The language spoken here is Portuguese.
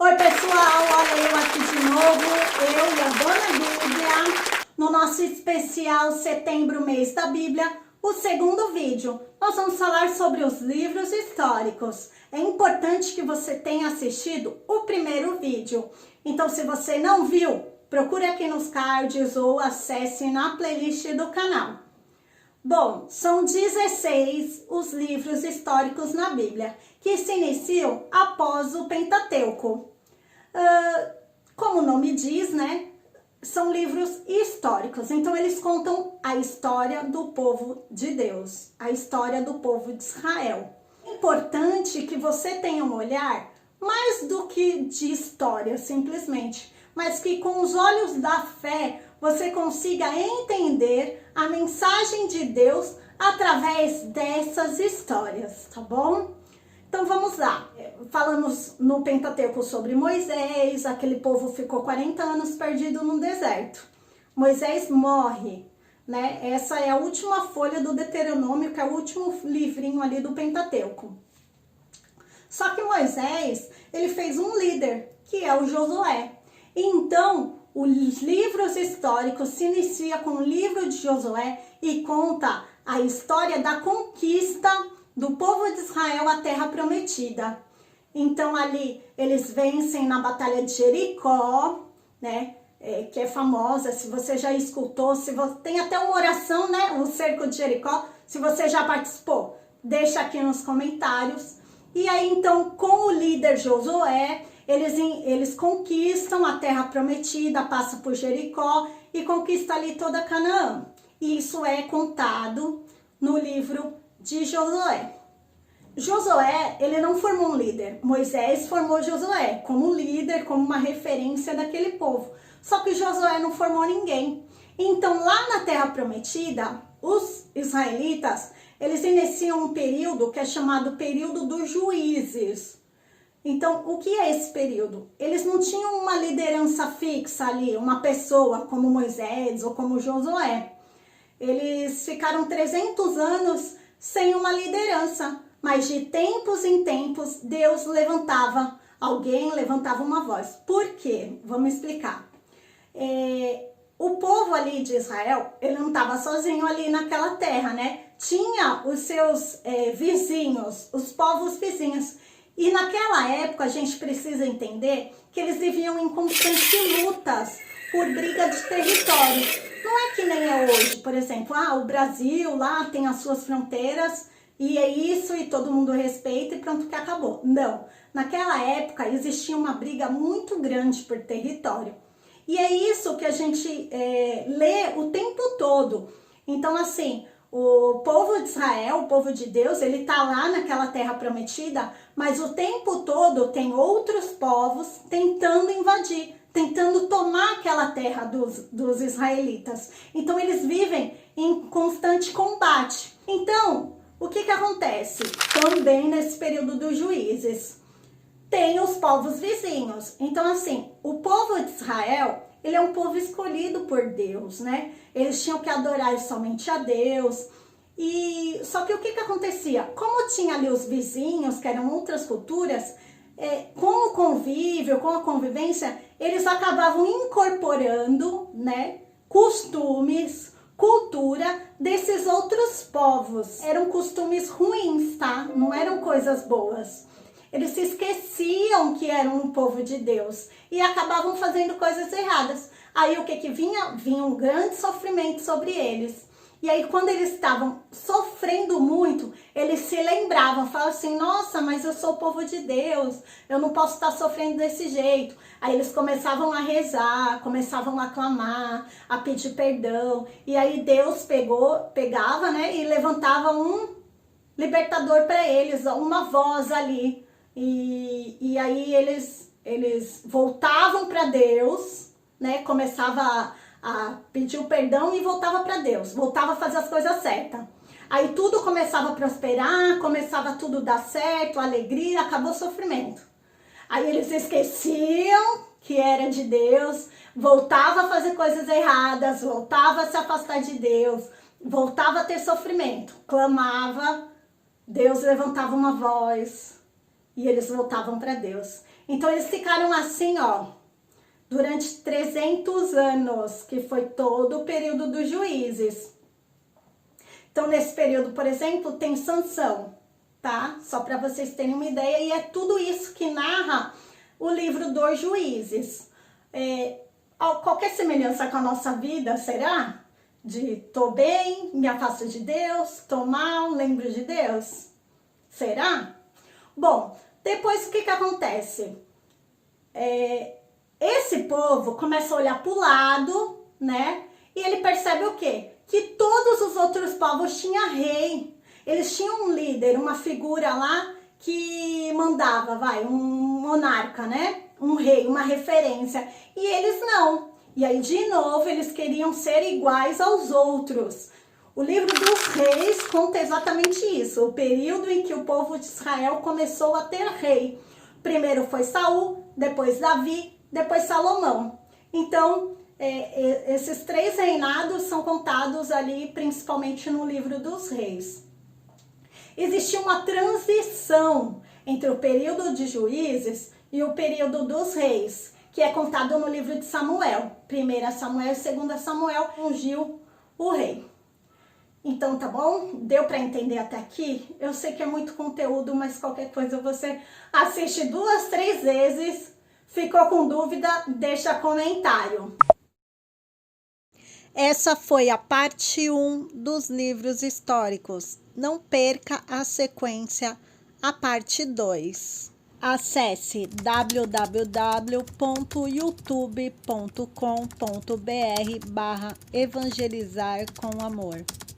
Oi pessoal, olha eu aqui de novo, eu e a Dona Bíblia, no nosso especial Setembro, Mês da Bíblia, o segundo vídeo. Nós vamos falar sobre os livros históricos. É importante que você tenha assistido o primeiro vídeo. Então, se você não viu, procure aqui nos cards ou acesse na playlist do canal. Bom, são 16 os livros históricos na Bíblia, que se iniciam após o Pentateuco. Como o nome diz, né? São livros históricos, então eles contam a história do povo de Deus, a história do povo de Israel. É importante que você tenha um olhar mais do que de história, simplesmente, mas que com os olhos da fé você consiga entender a mensagem de Deus através dessas histórias, tá bom? Então vamos lá, falamos no Pentateuco sobre Moisés, aquele povo ficou 40 anos perdido no deserto. Moisés morre, né? Essa é a última folha do Deuteronômio, que é o último livrinho ali do Pentateuco. Só que Moisés, ele fez um líder, que é o Josué. Então, os livros históricos se inicia com o livro de Josué e conta a história da conquista do povo de Israel à terra prometida. Então ali eles vencem na batalha de Jericó, né? Que é famosa, se você já escutou, se você tem até uma oração, né? O cerco de Jericó, se você já participou, deixa aqui nos comentários. E aí então com o líder Josué, eles conquistam a terra prometida, passam por Jericó e conquistam ali toda Canaã. E isso é contado no livro de Josué. Josué, ele não formou um líder. Moisés formou Josué como líder, como uma referência daquele povo. Só que Josué não formou ninguém. Então, lá na Terra Prometida, os israelitas, eles iniciam um período que é chamado período dos juízes. Então, o que é esse período? Eles não tinham uma liderança fixa ali, uma pessoa como Moisés ou como Josué. Eles ficaram 300 anos sem uma liderança, mas de tempos em tempos Deus levantava alguém, levantava uma voz. Por quê? Vamos explicar. O povo ali de Israel, ele não estava sozinho ali naquela terra, né? Tinha os seus vizinhos, os povos vizinhos. E naquela época a gente precisa entender que eles viviam em constantes lutas por briga de território. Não é que nem é hoje, por exemplo, o Brasil lá tem as suas fronteiras e é isso e todo mundo respeita e pronto que acabou. Não, naquela época existia uma briga muito grande por território. E é isso que a gente lê o tempo todo. Então assim, o povo de Israel, o povo de Deus, ele tá lá naquela terra prometida, mas o tempo todo tem outros povos tentando invadir, tentando tomar aquela terra dos israelitas. Então eles vivem em constante combate. Então, o que acontece? Também nesse período dos juízes, tem os povos vizinhos. Então assim, o povo de Israel, ele é um povo escolhido por Deus, né? Eles tinham que adorar somente a Deus. E só que o que acontecia? Como tinha ali os vizinhos, que eram outras culturas, com o convívio, com a convivência, eles acabavam incorporando, né, costumes, cultura desses outros povos. Eram costumes ruins, tá? Não eram coisas boas. Eles se esqueciam que eram um povo de Deus e acabavam fazendo coisas erradas. Aí o que vinha? Vinha um grande sofrimento sobre eles. E aí quando eles estavam sofrendo muito, eles se lembravam, falavam assim, nossa, mas eu sou o povo de Deus, eu não posso estar sofrendo desse jeito. Aí eles começavam a rezar, começavam a clamar, a pedir perdão. E aí Deus pegava, né, e levantava um libertador para eles, uma voz ali. E aí eles voltavam para Deus, né? Começava a pedir o perdão e voltava para Deus, voltava a fazer as coisas certas. Aí tudo começava a prosperar, começava tudo a dar certo, alegria, acabou o sofrimento. Aí eles esqueciam que era de Deus, voltava a fazer coisas erradas, voltava a se afastar de Deus, voltava a ter sofrimento, clamava, Deus levantava uma voz e eles voltavam para Deus. Então eles ficaram assim, ó, durante 300 anos, que foi todo o período dos juízes. Então nesse período, por exemplo, tem Sansão, tá? Só para vocês terem uma ideia, e é tudo isso que narra o livro dos Juízes. Qualquer semelhança com a nossa vida, será? De tô bem, me afasto de Deus, tô mal, lembro de Deus? Será? Bom, depois o que acontece? Esse povo começa a olhar para o lado, né? E ele percebe o quê? Que todos os outros povos tinham rei. Eles tinham um líder, uma figura lá que mandava, um monarca, né? Um rei, uma referência. E eles não. E aí, de novo, eles queriam ser iguais aos outros. O livro dos Reis conta exatamente isso. O período em que o povo de Israel começou a ter rei. Primeiro foi Saul, depois Davi, depois Salomão. Então, esses 3 reinados são contados ali principalmente no livro dos Reis. Existia uma transição entre o período de Juízes e o período dos Reis, que é contado no livro de Samuel. 1 Samuel e 2 Samuel ungiu o rei. Então, tá bom? Deu para entender até aqui? Eu sei que é muito conteúdo, mas qualquer coisa você assiste 2, 3 vezes. Ficou com dúvida? Deixa comentário. Essa foi a parte 1 dos livros históricos. Não perca a sequência, a parte 2. Acesse www.youtube.com.br/evangelizar com amor.